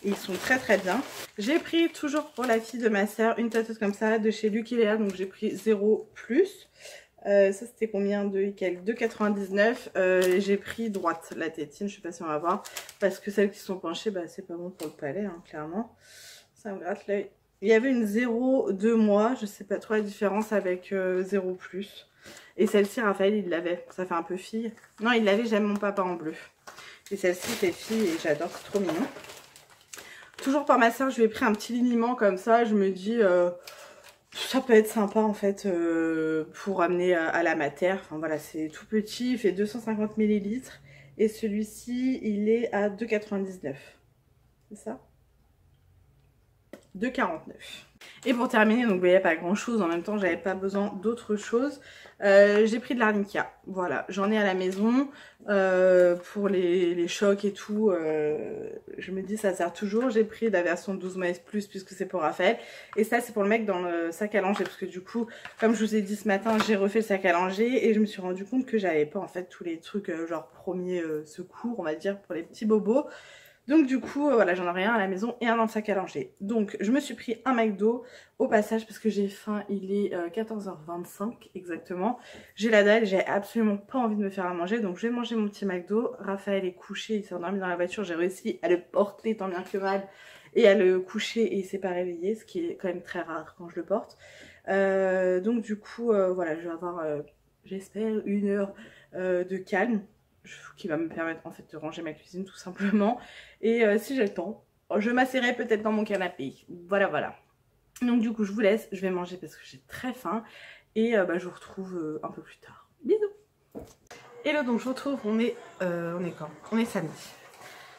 Et ils sont très bien. J'ai pris toujours pour la fille de ma soeur une tatouage comme ça de chez Lucky Léa. Donc j'ai pris 0 plus. Ça c'était combien de 2,99 €. J'ai pris droite la tétine, je sais pas si on va voir, parce que celles qui sont penchées, bah c'est pas bon pour le palais, hein, clairement. Ça me gratte l'œil. Il y avait une 0,2 mois, je sais pas trop la différence avec 0 plus. Et celle-ci, Raphaël il l'avait, ça fait un peu fille. Non, il l'avait, j'aime mon papa en bleu. Et celle-ci c'est fille et j'adore, c'est trop mignon. Toujours par ma soeur, je lui ai pris un petit liniment comme ça, je me dis ça peut être sympa en fait pour amener à la mater. Enfin voilà, c'est tout petit, il fait 250 ml. Et celui-ci, il est à 2,99 €. C'est ça? 2,49 €. Et pour terminer, donc vous voyez pas grand chose, en même temps j'avais pas besoin d'autre chose. J'ai pris de l'arnica, voilà, j'en ai à la maison pour les chocs et tout. Je me dis ça sert toujours. J'ai pris la version 12 maïs plus puisque c'est pour Raphaël. Et ça c'est pour le mec dans le sac à langer, parce que du coup comme je vous ai dit ce matin, j'ai refait le sac à langer et je me suis rendu compte que j'avais pas en fait tous les trucs genre premier secours on va dire pour les petits bobos. Donc du coup, voilà, j'en ai rien à la maison et un dans le sac à langer. Donc je me suis pris un McDo au passage parce que j'ai faim, il est 14h25 exactement. J'ai la dalle, j'ai absolument pas envie de me faire à manger, donc je vais manger mon petit McDo. Raphaël est couché, il s'est endormi dans la voiture, j'ai réussi à le porter tant bien que mal et à le coucher et il s'est pas réveillé, ce qui est quand même très rare quand je le porte. Donc du coup, voilà, je vais avoir, j'espère, 1 heure de calme, qui va me permettre en fait de ranger ma cuisine tout simplement. Et si j'ai le temps, je m'asserai peut-être dans mon canapé. Voilà, voilà. Donc du coup, je vous laisse. Je vais manger parce que j'ai très faim. Et je vous retrouve un peu plus tard. Bisous. Hello, donc je vous retrouve. On est quand? On est samedi.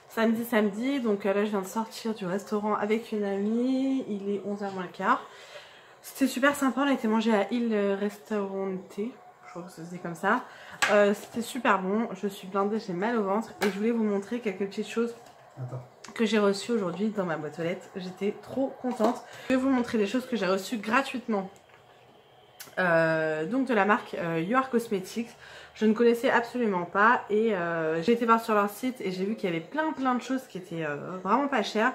Samedi. Donc là, je viens de sortir du restaurant avec une amie. Il est 11h moins le quart. C'était super sympa. On a été manger à Il Restaurante. Je crois que ça se dit comme ça. C'était super bon, je suis blindée, j'ai mal au ventre et je voulais vous montrer quelques petites choses que j'ai reçues aujourd'hui dans ma boîte aux lettres. J'étais trop contente. Je vais vous montrer des choses que j'ai reçues gratuitement. Donc de la marque You Are Cosmetics. Je ne connaissais absolument pas et j'ai été voir sur leur site et j'ai vu qu'il y avait plein de choses qui étaient vraiment pas chères.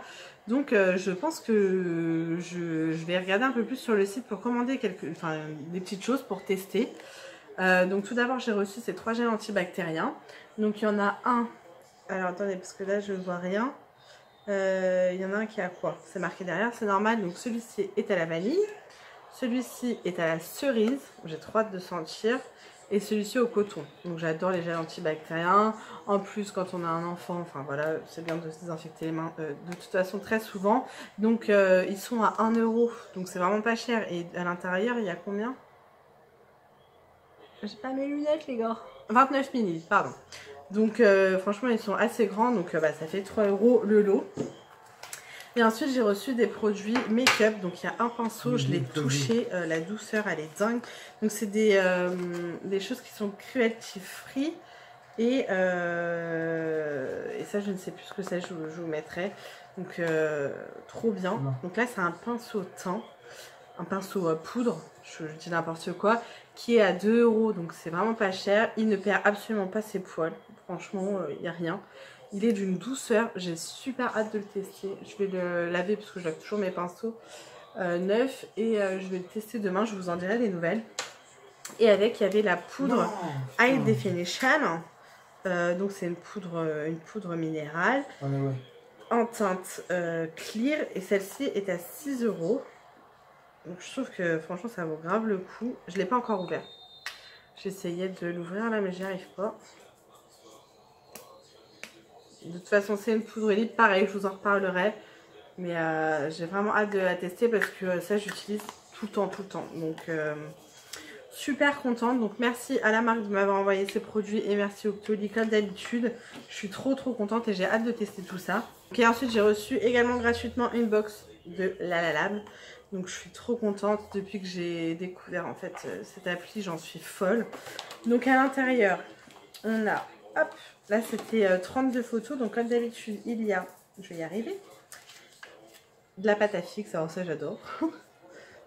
Donc je pense que je vais regarder un peu plus sur le site pour commander des petites choses pour tester. Donc tout d'abord j'ai reçu ces 3 gels antibactériens. Donc il y en a un, alors attendez parce que là je ne vois rien. Il y en a un qui a quoi? C'est marqué derrière, c'est normal. Donc celui-ci est à la vanille, celui-ci est à la cerise, j'ai trop hâte de sentir. et celui-ci au coton. Donc j'adore les gels antibactériens. En plus, quand on a un enfant, enfin voilà, c'est bien de se désinfecter les mains de toute façon très souvent. Donc ils sont à 1 €, donc c'est vraiment pas cher. Et à l'intérieur, il y a combien? J'ai pas mes lunettes les gars. 29 ml, pardon. Donc franchement ils sont assez grands, donc ça fait 3 € le lot. Et ensuite j'ai reçu des produits make-up, donc il y a un pinceau, je l'ai touché, la douceur elle est dingue. Donc c'est des choses qui sont cruelty free et ça je ne sais plus ce que c'est, je vous mettrai. Donc trop bien. Donc là c'est un pinceau teint, un pinceau poudre, je dis n'importe quoi, qui est à 2 €, donc c'est vraiment pas cher. Il ne perd absolument pas ses poils, franchement il n'y a rien. Il est d'une douceur, j'ai super hâte de le tester. Je vais le laver parce que je lave toujours mes pinceaux neufs et je vais le tester demain, je vous en dirai des nouvelles. Et avec, il y avait la poudre High Definition, donc c'est une poudre minérale en teinte clear et celle-ci est à 6 €. Donc je trouve que franchement ça vaut grave le coup. Je ne l'ai pas encore ouvert. J'essayais de l'ouvrir là mais j'y arrive pas. De toute façon c'est une poudre libre, pareil je vous en reparlerai. Mais j'ai vraiment hâte de la tester parce que ça j'utilise tout le temps. Donc super contente. Donc merci à la marque de m'avoir envoyé ces produits et merci Octoly comme d'habitude. Je suis trop contente et j'ai hâte de tester tout ça. Et ensuite j'ai reçu également gratuitement une box de LalaLab. Donc je suis trop contente depuis que j'ai découvert en fait cette appli, j'en suis folle. Donc à l'intérieur on a, hop, là c'était 32 photos, donc comme d'habitude il y a, je vais y arriver, de la pâte à fixe, alors ça j'adore.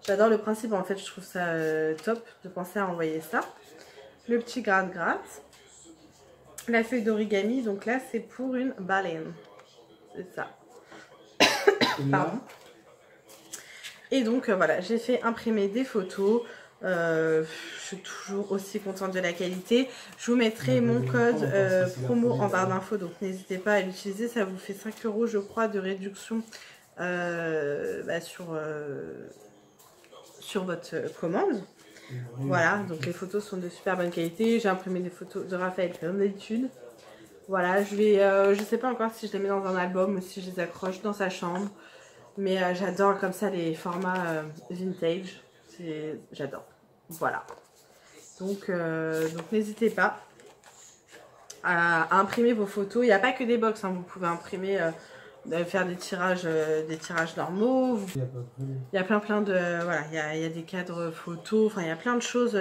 J'adore le principe en fait, je trouve ça top de penser à envoyer ça. Le petit gratte-gratte, la feuille d'origami, donc là c'est pour une baleine, c'est ça. Pardon. Et donc voilà, j'ai fait imprimer des photos. Je suis toujours aussi contente de la qualité. Je vous mettrai mon code promo en barre d'infos, donc n'hésitez pas à l'utiliser. Ça vous fait 5 € je crois de réduction sur votre commande. Voilà, donc les photos sont de super bonne qualité. J'ai imprimé des photos de Raphaël comme d'habitude. Voilà, je sais pas encore si je les mets dans un album ou si je les accroche dans sa chambre. Mais j'adore comme ça les formats vintage, j'adore. Voilà. Donc n'hésitez pas à imprimer vos photos. Il n'y a pas que des box, hein. Vous pouvez imprimer, faire des tirages normaux. Il y a plein de... Voilà, il y a des cadres photos, enfin il y a plein de choses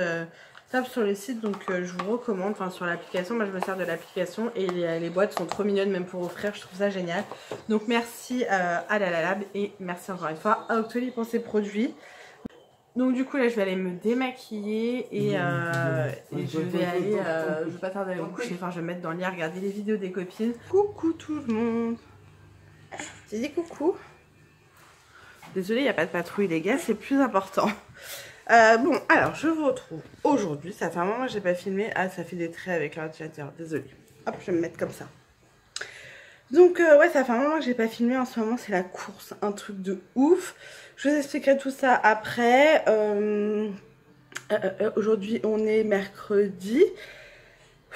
top sur le site. Donc je vous recommande, enfin sur l'application, moi je me sers de l'application et les boîtes sont trop mignonnes même pour offrir, je trouve ça génial. Donc merci à LalaLab et merci encore une fois à Octoly pour ces produits. Donc du coup là je vais aller me démaquiller et je vais aller, je vais pas tarder à me coucher, enfin je vais me mettre dans le lit à regarder les vidéos des copines. Coucou tout le monde. J'ai dit coucou. Désolée, il n'y a pas de patrouille les gars, c'est plus important. Bon, alors je vous retrouve aujourd'hui. Ça fait un moment que j'ai pas filmé. Ah, ça fait des traits avec l'ordinateur, désolée. Hop, je vais me mettre comme ça. Donc, ouais, ça fait un moment que j'ai pas filmé. En ce moment, c'est la course, un truc de ouf. Je vous expliquerai tout ça après. Aujourd'hui, on est mercredi.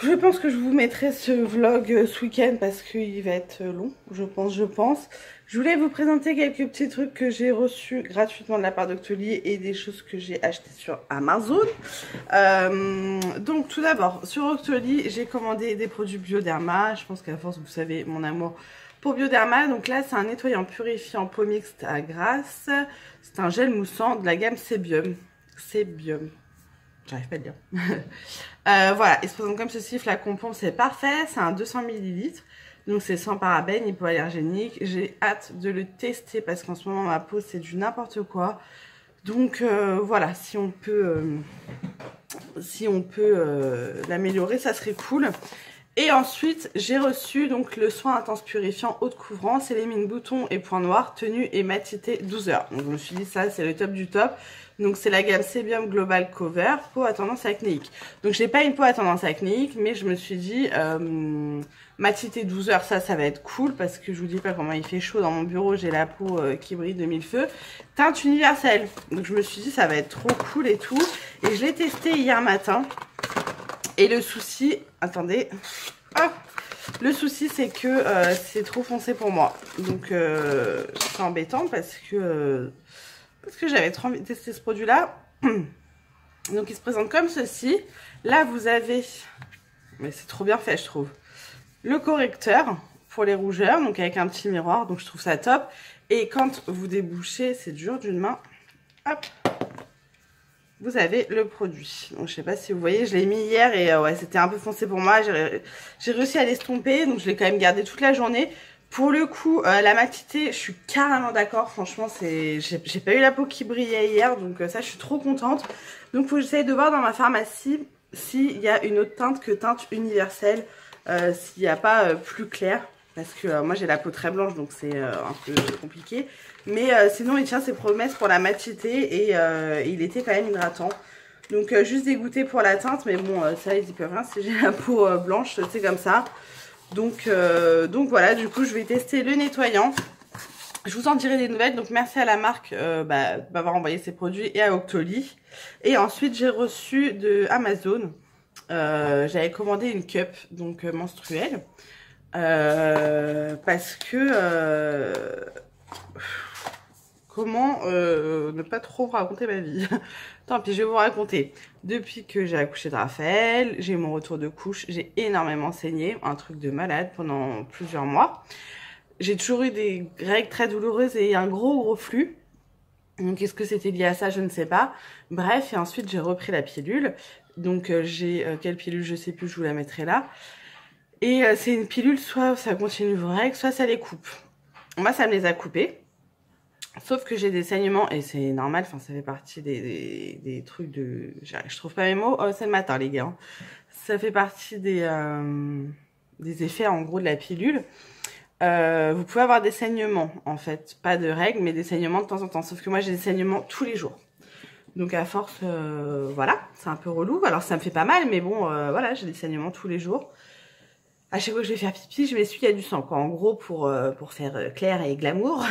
Je pense que je vous mettrai ce vlog ce week-end parce qu'il va être long, je pense. Je voulais vous présenter quelques petits trucs que j'ai reçus gratuitement de la part d'Octoly et des choses que j'ai achetées sur Amazon. Donc tout d'abord, sur Octoly, j'ai commandé des produits Bioderma. Je pense qu'à force, vous savez mon amour pour Bioderma. Donc là, c'est un nettoyant purifiant peau mixte à grasse. C'est un gel moussant de la gamme Sebium. J'arrive pas à le dire. Voilà, il se présente comme ceci, flacon pompe, c'est parfait. C'est un 200 ml. Donc c'est sans parabènes, hypoallergénique. J'ai hâte de le tester parce qu'en ce moment ma peau c'est du n'importe quoi. Donc voilà, si on peut l'améliorer, ça serait cool. Et ensuite j'ai reçu donc le soin intense purifiant haute couvrance, élimine boutons et points noirs, tenue et matité 12 heures. Donc je me suis dit ça c'est le top du top. Donc c'est la gamme Sebium Global Cover, peau à tendance acnéique. Donc j'ai pas une peau à tendance acnéique, mais je me suis dit matité 12 heures, ça va être cool parce que je vous dis pas comment il fait chaud dans mon bureau, j'ai la peau qui brille de mille feux. Teinte universelle. Donc je me suis dit ça va être trop cool et tout. Et je l'ai testé hier matin. Et le souci, attendez, hop, le souci c'est que c'est trop foncé pour moi. Donc c'est embêtant parce que j'avais trop envie de tester ce produit là. Donc il se présente comme ceci. Là vous avez, mais c'est trop bien fait je trouve, le correcteur pour les rougeurs, donc avec un petit miroir, donc je trouve ça top. Et quand vous débouchez, c'est dur d'une main, hop, vous avez le produit. Donc je sais pas si vous voyez, je l'ai mis hier et ouais, c'était un peu foncé pour moi. J'ai réussi à l'estomper, donc je l'ai quand même gardé toute la journée. Pour le coup, la matité, je suis carrément d'accord. Franchement, j'ai pas eu la peau qui brillait hier, donc ça, je suis trop contente. Donc faut que j'essaye de voir dans ma pharmacie s'il y a une autre teinte que teinte universelle, s'il n'y a pas plus clair. Parce que moi, j'ai la peau très blanche, donc c'est un peu compliqué. Mais sinon, il tient ses promesses pour la matité et il était quand même hydratant. Donc juste dégoûté pour la teinte, mais bon, ça, ils y peuvent rien si j'ai la peau blanche, c'est comme ça. Donc voilà, du coup, je vais tester le nettoyant. Je vous en dirai des nouvelles. Donc merci à la marque d'avoir envoyé ces produits et à Octoly. Et ensuite, j'ai reçu de Amazon. J'avais commandé une cup donc menstruelle. Parce que comment ne pas trop vous raconter ma vie. Tant pis, je vais vous raconter. Depuis que j'ai accouché de Raphaël, j'ai eu mon retour de couche, j'ai énormément saigné, un truc de malade pendant plusieurs mois. J'ai toujours eu des règles très douloureuses et un gros flux. Donc est-ce que c'était lié à ça, je ne sais pas. Bref, et ensuite j'ai repris la pilule. Donc j'ai quelle pilule, je sais plus, je vous la mettrai là. Et c'est une pilule, soit ça continue vos règles, soit ça les coupe. Moi, ça me les a coupées. Sauf que j'ai des saignements, et c'est normal, enfin ça fait partie des trucs de... Je trouve pas mes mots, oh, c'est le matin les gars. Ça fait partie des effets en gros de la pilule. Vous pouvez avoir des saignements en fait, pas de règles, mais des saignements de temps en temps. Sauf que moi j'ai des saignements tous les jours. Donc à force, voilà, c'est un peu relou. Alors ça me fait pas mal, mais bon, voilà, j'ai des saignements tous les jours. À chaque fois que je vais faire pipi, je m'essuie, il y a du sang, quoi. En gros, pour faire clair et glamour.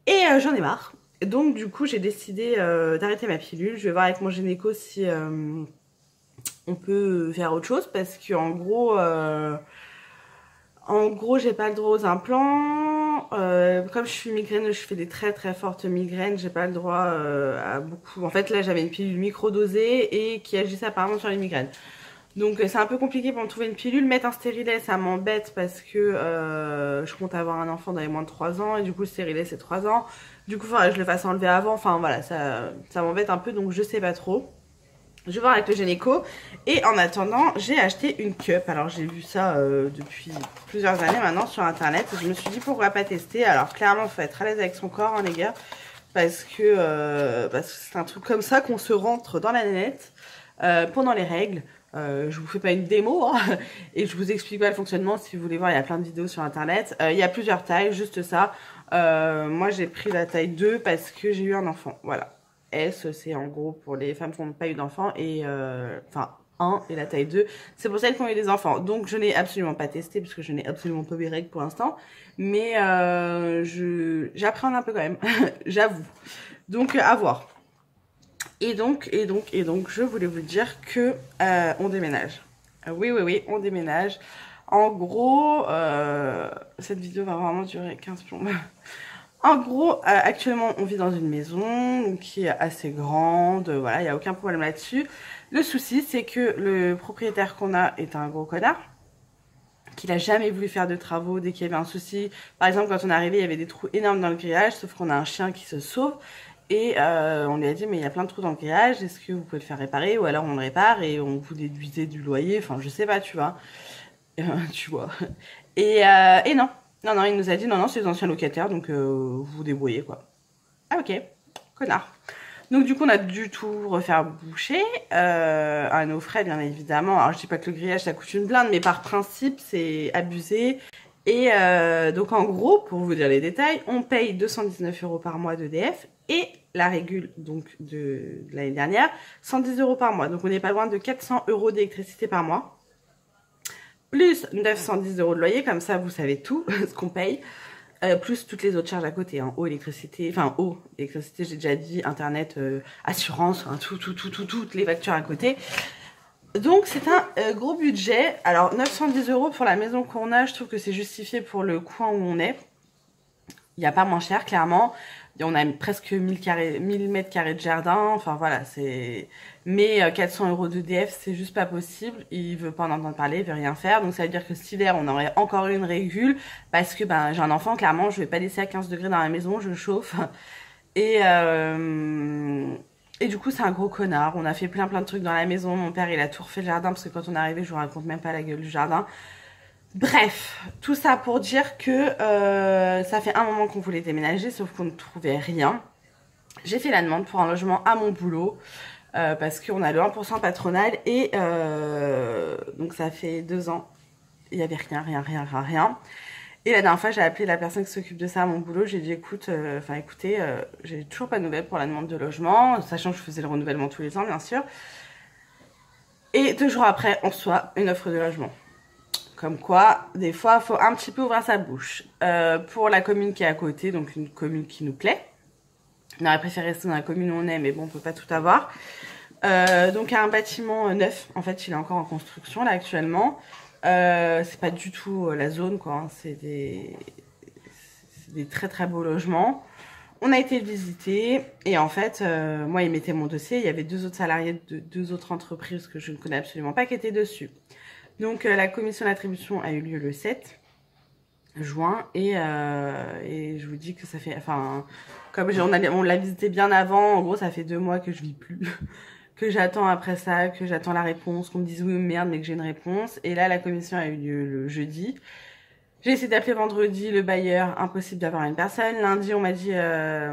Et j'en ai marre. Donc, du coup, j'ai décidé d'arrêter ma pilule. Je vais voir avec mon gynéco si on peut faire autre chose. Parce qu'en gros, j'ai pas le droit aux implants. Comme je suis migraine, je fais des très fortes migraines. J'ai pas le droit à beaucoup. En fait, là, j'avais une pilule microdosée et qui agissait apparemment sur les migraines. Donc c'est un peu compliqué pour me trouver une pilule. Mettre un stérilet, ça m'embête parce que je compte avoir un enfant dans les moins de 3 ans. Et du coup le stérilet c'est 3 ans. Du coup il faudrait que je le fasse enlever avant. Enfin voilà, ça m'embête un peu, donc je sais pas trop. Je vais voir avec le gynéco. Et en attendant, j'ai acheté une cup. Alors j'ai vu ça depuis plusieurs années maintenant sur internet. Et je me suis dit pourquoi pas tester. Alors clairement il faut être à l'aise avec son corps, hein, les gars. Parce que c'est un truc comme ça qu'on se rentre dans la nénette pendant les règles. Je vous fais pas une démo hein, et je vous explique pas le fonctionnement. Si vous voulez voir, il y a plein de vidéos sur internet. Il y a plusieurs tailles, juste ça. Moi j'ai pris la taille 2 parce que j'ai eu un enfant. Voilà. S c'est en gros pour les femmes qui n'ont pas eu d'enfant et enfin 1 et la taille 2 c'est pour celles qui ont eu des enfants. Donc je n'ai absolument pas testé parce que je n'ai absolument pas mes règles pour l'instant. Mais j'appréhende un peu quand même, j'avoue. Donc à voir. Et donc, je voulais vous dire que on déménage. Oui, on déménage. En gros, cette vidéo va vraiment durer 15 plombs. En gros, actuellement, on vit dans une maison qui est assez grande. Voilà, il n'y a aucun problème là-dessus. Le souci, c'est que le propriétaire qu'on a est un gros connard. Qu'il a jamais voulu faire de travaux dès qu'il y avait un souci. Par exemple, quand on est arrivé, il y avait des trous énormes dans le grillage, sauf qu'on a un chien qui se sauve. Et on lui a dit mais il y a plein de trous dans le grillage, est-ce que vous pouvez le faire réparer? Ou alors on le répare et on vous déduisait du loyer, enfin je sais pas, tu vois. Tu vois. Et non, il nous a dit non, c'est les anciens locataires, donc vous vous débrouillez quoi. Ah ok, connard. Donc du coup on a dû tout refaire boucher, à nos frais bien évidemment. Alors je dis pas que le grillage ça coûte une blinde, mais par principe c'est abusé. Et donc en gros, pour vous dire les détails, on paye 219 € par mois d'EDF et la régule donc de l'année dernière, 110 € par mois. Donc on n'est pas loin de 400 € d'électricité par mois. Plus 910 € de loyer, comme ça vous savez tout ce qu'on paye. Plus toutes les autres charges à côté, hein, eau, électricité, enfin eau, électricité j'ai déjà dit, internet, assurance, hein, toutes les factures à côté. Donc c'est un gros budget. Alors 910 € pour la maison qu'on a, je trouve que c'est justifié pour le coin où on est. Il n'y a pas moins cher, clairement. On a presque 1000 mètres carrés de jardin. Enfin voilà, c'est... Mais 400 € d'EDF, c'est juste pas possible. Il veut pas en entendre parler, il veut rien faire. Donc ça veut dire que cet hiver, on aurait encore eu une régule. Parce que ben, j'ai un enfant, clairement, je vais pas laisser à 15 degrés dans la maison, je chauffe. Et du coup, c'est un gros connard. On a fait plein de trucs dans la maison. Mon père, il a tout refait le jardin parce que quand on est arrivé, je vous raconte même pas la gueule du jardin. Bref, tout ça pour dire que ça fait un moment qu'on voulait déménager, sauf qu'on ne trouvait rien. J'ai fait la demande pour un logement à mon boulot, parce qu'on a le 1% patronal, et donc ça fait 2 ans, il n'y avait rien. Et la dernière fois, j'ai appelé la personne qui s'occupe de ça à mon boulot, j'ai dit écoutez, j'ai toujours pas de nouvelles pour la demande de logement, sachant que je faisais le renouvellement tous les ans, bien sûr. Et 2 jours après, on reçoit une offre de logement. Comme quoi, des fois, il faut un petit peu ouvrir sa bouche. Pour la commune qui est à côté, donc une commune qui nous plaît. On aurait préféré rester dans la commune où on est, mais bon, on peut pas tout avoir. Donc, un bâtiment neuf. En fait, il est encore en construction, là, actuellement. C'est pas du tout la zone, quoi. Hein. C'est des très beaux logements. On a été le visiter. Et en fait, moi, il mettait mon dossier. Il y avait 2 autres salariés de 2 autres entreprises que je ne connais absolument pas qui étaient dessus. Donc la commission d'attribution a eu lieu le 7 juin et je vous dis que ça fait, enfin, comme on l'a visité bien avant, en gros ça fait 2 mois que je vis plus, que j'attends après ça, que j'attends la réponse, qu'on me dise oui ou merde mais que j'ai une réponse. Et là la commission a eu lieu le jeudi. J'ai essayé d'appeler vendredi le bailleur, impossible d'avoir une personne. Lundi on m'a dit ah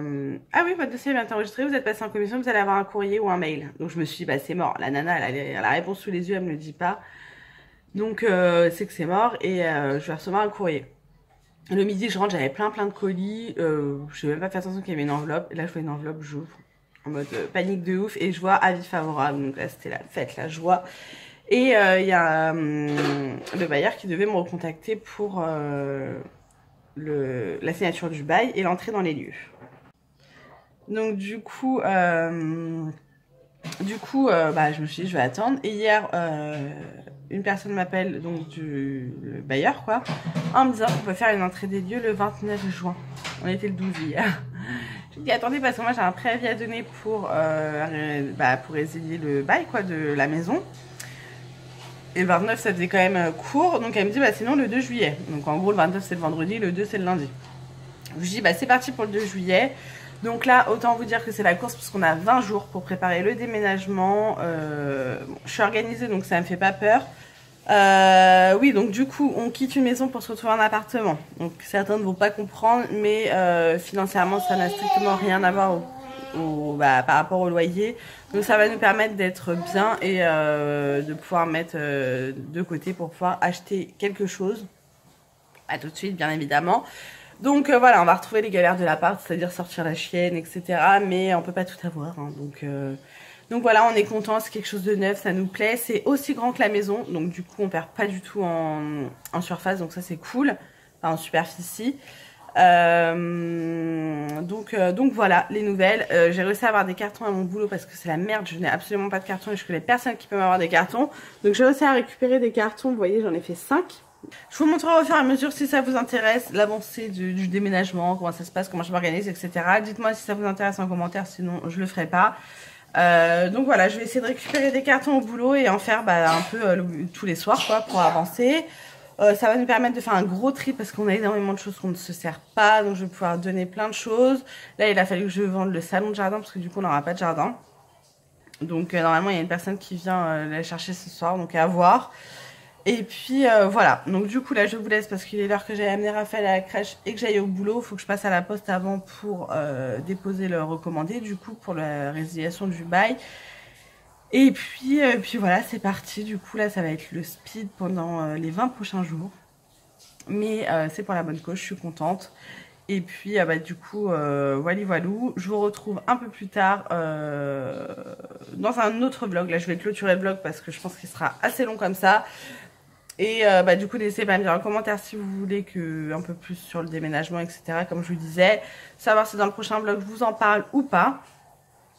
oui votre dossier est bien enregistré, vous êtes passé en commission, vous allez avoir un courrier ou un mail. Donc je me suis dit bah c'est mort, la nana elle a la réponse sous les yeux, elle me le dit pas. Donc c'est que c'est mort et je vais recevoir un courrier. Le midi je rentre, j'avais plein de colis, je n'ai même pas fait attention qu'il y avait une enveloppe. Et là je vois une enveloppe, j'ouvre en mode panique de ouf et je vois avis favorable. Donc là c'était la fête, la joie. Et il y a le bailleur qui devait me recontacter pour la signature du bail et l'entrée dans les lieux. Donc du coup je me suis dit je vais attendre. Et hier une personne m'appelle, donc le bailleur quoi, en me disant qu'on peut faire une entrée des lieux le 29 juin. On était le 12 hier. Je lui dis attendez parce que moi j'ai un préavis à donner pour résilier le bail quoi de la maison. Et le 29 ça faisait quand même court, donc elle me dit bah sinon le 2 juillet. Donc en gros le 29 c'est le vendredi, le 2 c'est le lundi. Je lui dis bah c'est parti pour le 2 juillet. Donc là, autant vous dire que c'est la course puisqu'on a 20 jours pour préparer le déménagement. Je suis organisée donc ça me fait pas peur. Oui, donc du coup, on quitte une maison pour se retrouver en appartement. Donc certains ne vont pas comprendre, mais financièrement, ça n'a strictement rien à voir par rapport au loyer. Donc ça va nous permettre d'être bien et de pouvoir mettre de côté pour pouvoir acheter quelque chose. À tout de suite, bien évidemment. Donc voilà, on va retrouver les galères de l'appart, c'est-à-dire sortir la chienne, etc. Mais on peut pas tout avoir. Hein, donc voilà, on est content, c'est quelque chose de neuf, ça nous plaît. C'est aussi grand que la maison, donc du coup on perd pas du tout en surface, donc ça c'est cool. Enfin en superficie. Donc voilà les nouvelles. J'ai réussi à avoir des cartons à mon boulot parce que c'est la merde, je n'ai absolument pas de cartons et je connais personne qui peut m'avoir des cartons. Donc j'ai réussi à récupérer des cartons, vous voyez j'en ai fait 5. Je vous montrerai au fur et à mesure si ça vous intéresse, l'avancée du déménagement, comment ça se passe, comment je m'organise, etc. Dites-moi si ça vous intéresse en commentaire, sinon je le ferai pas. Donc voilà, je vais essayer de récupérer des cartons au boulot et en faire un peu tous les soirs quoi, pour avancer. Ça va nous permettre de faire un gros tri parce qu'on a énormément de choses qu'on ne se sert pas, donc je vais pouvoir donner plein de choses. Là il a fallu que je vende le salon de jardin parce que du coup on n'aura pas de jardin. Donc normalement il y a une personne qui vient la chercher ce soir, donc à voir. Et puis voilà, donc du coup là je vous laisse parce qu'il est l'heure que j'aille amener Raphaël à la crèche et que j'aille au boulot. Il faut que je passe à la poste avant pour déposer le recommandé du coup pour la résiliation du bail. Et puis voilà, c'est parti. Du coup là ça va être le speed pendant les 20 prochains jours. Mais c'est pour la bonne cause, je suis contente. Et puis du coup voilou. Je vous retrouve un peu plus tard dans un autre vlog. Là je vais clôturer le vlog parce que je pense qu'il sera assez long comme ça. Et du coup n'hésitez pas à me dire en commentaire si vous voulez un peu plus sur le déménagement, etc. Comme je vous disais, savoir si dans le prochain vlog je vous en parle ou pas.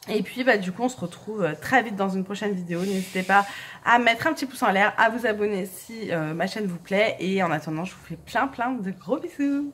Et puis bah du coup on se retrouve très vite dans une prochaine vidéo. N'hésitez pas à mettre un petit pouce en l'air, à vous abonner si ma chaîne vous plaît. Et en attendant je vous fais plein de gros bisous.